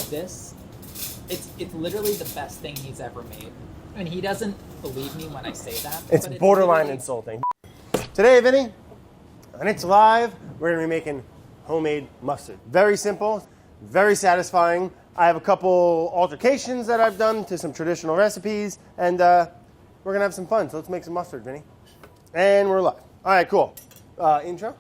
this, it's literally the best thing he's ever made. And he doesn't believe me when I say that. It's borderline insulting. Today, Vinny, and it's live, we're going to be making homemade mustard. Very simple, very satisfying. I have a couple altercations that I've done to some traditional recipes, and we're going to have some fun. So let's make some mustard, Vinny. And we're live. All right, cool. Intro?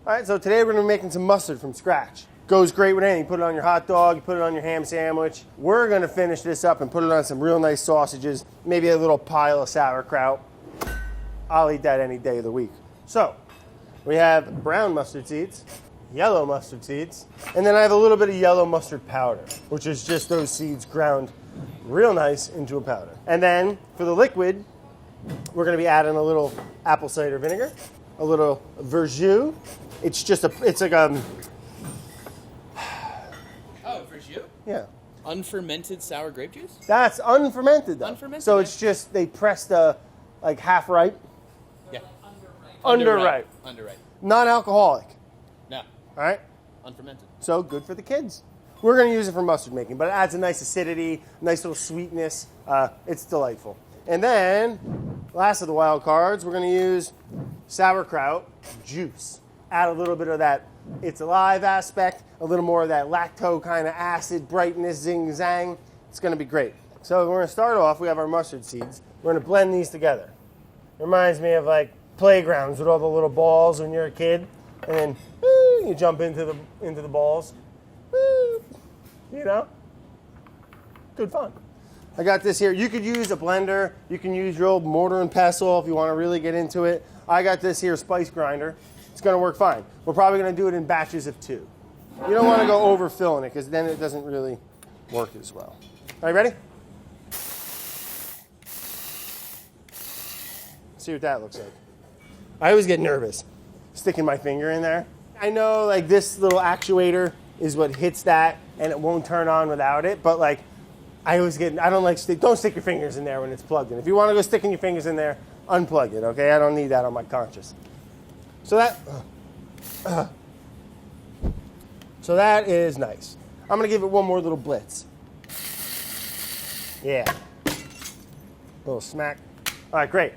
All right, so today we're going to be making some mustard from scratch. Goes great with anything. You put it on your hot dog, you put it on your ham sandwich. We're going to finish this up and put it on some real nice sausages, maybe a little pile of sauerkraut. I'll eat that any day of the week. So, we have brown mustard seeds, yellow mustard seeds, and then I have a little bit of yellow mustard powder, which is just those seeds ground real nice into a powder. And then, for the liquid, we're going to be adding a little apple cider vinegar, a little verjus. It's like a... Oh, verjus? Yeah. Unfermented sour grape juice? That's unfermented, though. Unfermented? So it's just, they pressed like half ripe. Yeah. Underripe. Underripe. Non-alcoholic. No. All right? Unfermented. So good for the kids. We're going to use it for mustard making, but it adds a nice acidity, nice little sweetness. It's delightful. And then, last of the wild cards, we're going to use sauerkraut juice. Add a little bit of that it's alive aspect, a little more of that lacto kind of acid, brightness, zing, zang. It's going to be great. So we're going to start off, we have our mustard seeds. We're going to blend these together. It reminds me of like playgrounds with all the little balls when you're a kid. And then you jump into the balls. You know? Good fun. I got this here. You could use a blender. You can use your old mortar and pestle if you want to really get into it. I got this here spice grinder. It's going to work fine. We're probably going to do it in batches of 2. You don't want to go overfilling it because then it doesn't really work as well. Are you ready? See what that looks like. I always get nervous sticking my finger in there. I know like this little actuator is what hits that and it won't turn on without it, but like don't stick your fingers in there when it's plugged in. If you want to go sticking your fingers in there, unplug it, okay? I don't need that on my conscience. So that is nice. I'm going to give it one more little blitz. Yeah. A little smack. All right, great.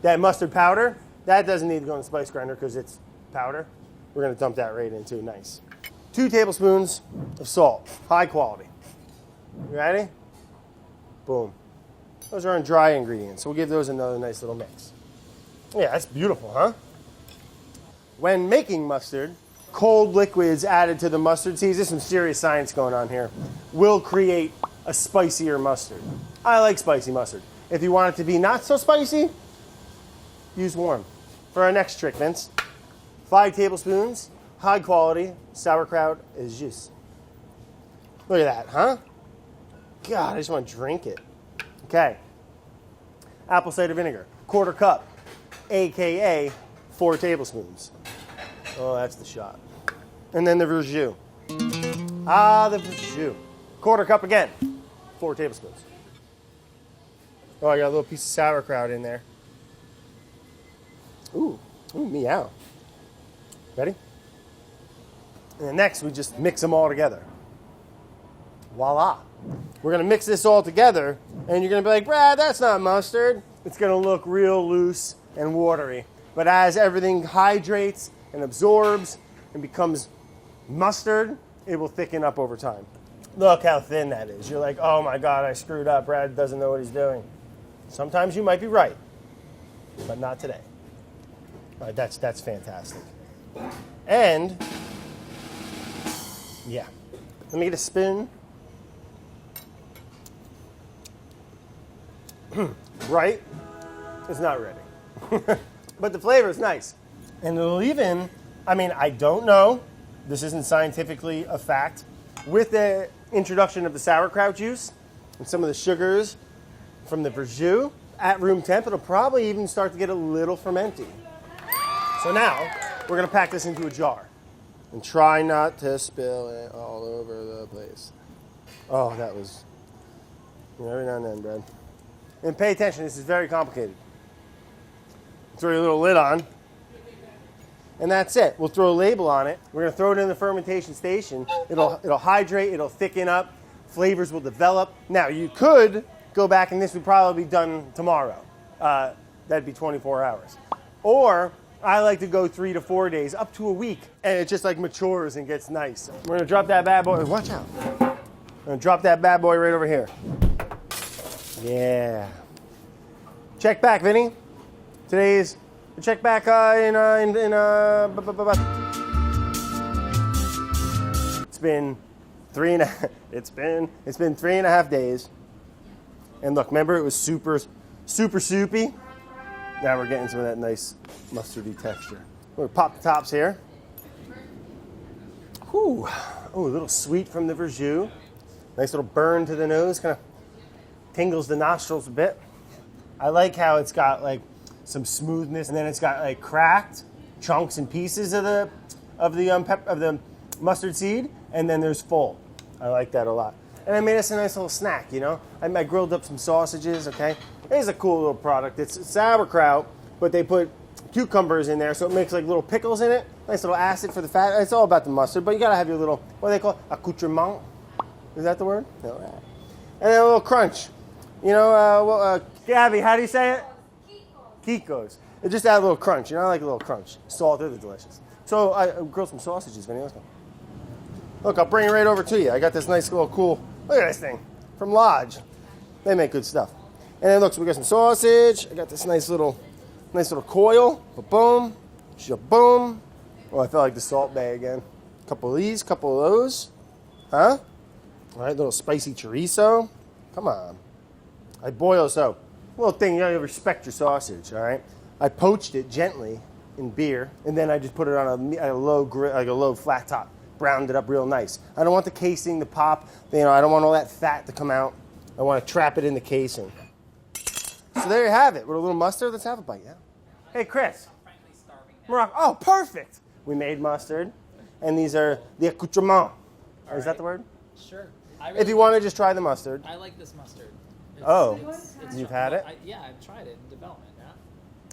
That mustard powder, that doesn't need to go in the spice grinder because it's powder. We're going to dump that right in too. Nice. 2 tablespoons of salt, high quality. You ready? Boom. Those are on dry ingredients, so we'll give those another nice little mix. Yeah, that's beautiful, huh? When making mustard, cold liquids added to the mustard seeds, there's some serious science going on here, will create a spicier mustard. I like spicy mustard. If you want it to be not so spicy, use warm. For our next trick, Vince, 5 tablespoons, high quality sauerkraut is juice. Look at that, huh? God, I just want to drink it. Okay. Apple cider vinegar, 1/4 cup, AKA 4 tablespoons. Oh, that's the shot. And then the verjus. The verjus. 1/4 cup again, 4 tablespoons. Oh, I got a little piece of sauerkraut in there. Ooh, meow. Ready? And then next, we just mix them all together. Voila. We're going to mix this all together, and you're going to be like, Brad, that's not mustard. It's going to look real loose and watery. But as everything hydrates and absorbs and becomes mustard, it will thicken up over time. Look how thin that is. You're like, oh my God, I screwed up. Brad doesn't know what he's doing. Sometimes you might be right, but not today. All right, that's fantastic. And, yeah. Let me get a spoon. Right? It's not ready. But the flavor is nice. And it'll even, I don't know, this isn't scientifically a fact, with the introduction of the sauerkraut juice and some of the sugars from the verjus, at room temp, it'll probably even start to get a little fermenting. So now, we're going to pack this into a jar. And try not to spill it all over the place. Oh, that was every now and then, Brad. And pay attention, this is very complicated. Throw your little lid on. And that's it. We'll throw a label on it. We're going to throw it in the fermentation station. It'll hydrate, it'll thicken up, flavors will develop. Now, you could go back and this would probably be done tomorrow. That'd be 24 hours. Or I like to go 3 to 4 days, up to a week, and it just like matures and gets nice. We're going to drop that bad boy. Watch out. I'm going to drop that bad boy right over here. Yeah. Check back, Vinny. Today's check back It's been 3.5 days. And look, remember it was super soupy? Now we're getting some of that nice mustardy texture. We're gonna pop the tops here. Ooh, a little sweet from the verjus. Nice little burn to the nose, kind of tingles the nostrils a bit. I like how it's got like some smoothness, and then it's got like cracked chunks and pieces of the mustard seed, and then there's full. I like that a lot. And I made us a nice little snack, you know. I grilled up some sausages. Okay, it's a cool little product. It's sauerkraut, but they put cucumbers in there, so it makes like little pickles in it. Nice little acid for the fat. It's all about the mustard, but you gotta have your little, what do they call it? Accoutrement. Is that the word? No. And then a little crunch. You know, Gabby, how do you say it? Kikos. It just add a little crunch. You know, I like a little crunch. Salted and delicious. So I grilled some sausages, Vinny. Let's go. Look, I'll bring it right over to you. I got this nice little cool, look at this thing, from Lodge. They make good stuff. And then look, so we got some sausage. I got this nice little coil. Ba-boom, shaboom. Oh, I felt like the Salt Bay again. Couple of these, couple of those. Huh? All right, little spicy chorizo. Come on. I boil, so little thing, you know, you respect your sausage, all right? I poached it gently in beer, and then I just put it on a low grill, like a low flat top. Browned it up real nice. I don't want the casing to pop. You know, I don't want all that fat to come out. I want to trap it in the casing. So there you have it. With a little mustard, let's have a bite, yeah? Hey, Chris. I'm frankly starving now. Morocco. Oh, perfect. We made mustard, and these are the accoutrements. Is that the word? Sure. If you want to just try the mustard. I like this mustard. You've had it? Yeah, I've tried it in development, yeah?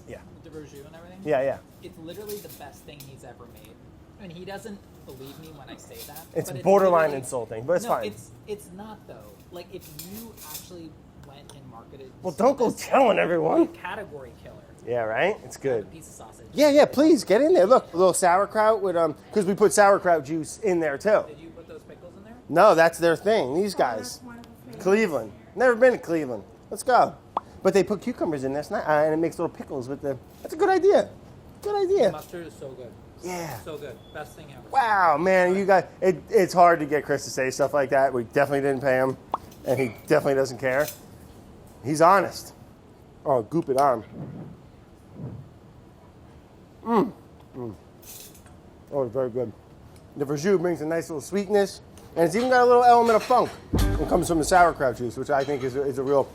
Yeah. With the verjus and everything? Yeah. It's literally the best thing he's ever made. I mean, he doesn't believe me when I say that. It's but borderline literally- insulting, but it's fine. It's not, though. Like, if you actually went and marketed... Well, don't go telling everyone. Category killer. Yeah, right? It's good. A piece of sausage. Yeah, please, get in there. Look, a little sauerkraut with, because we put sauerkraut juice in there, too. Did you put those pickles in there? No, that's their thing. These guys. Cleveland. Never been to Cleveland. Let's go. But they put cucumbers in there, and it makes little pickles with the... That's a good idea. Good idea. The mustard is so good. Yeah. So good. Best thing ever. Wow, man, you guys, it's hard to get Chris to say stuff like that. We definitely didn't pay him, and he definitely doesn't care. He's honest. Oh, goop it on. Oh, very good. The verjus brings a nice little sweetness, and it's even got a little element of funk. It comes from the sauerkraut juice, which I think is a real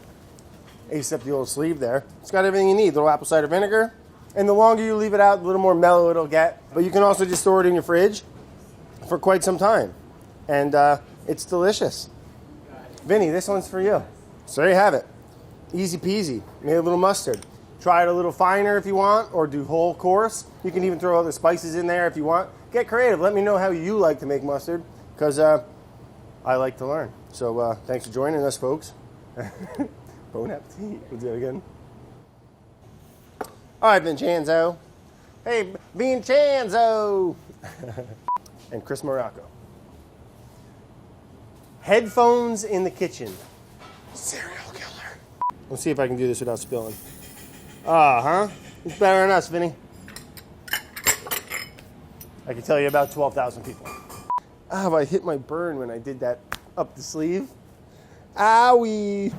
ace up the old sleeve there. It's got everything you need. A little apple cider vinegar. And the longer you leave it out, the little more mellow it'll get. But you can also just store it in your fridge for quite some time. And it's delicious. Vinny, this one's for you. So there you have it. Easy peasy. Made a little mustard. Try it a little finer if you want, or do whole coarse. You can even throw other spices in there if you want. Get creative. Let me know how you like to make mustard, because I like to learn. So thanks for joining us, folks. Bon Appétit. We'll do it again. All right, Vincenzo. Hey, Vincenzo. And Chris Morocco. Headphones in the kitchen. Serial killer. Let's see if I can do this without spilling. It's better than us, Vinny. I can tell you about 12,000 people. I hit my burn when I did that up the sleeve. Owie.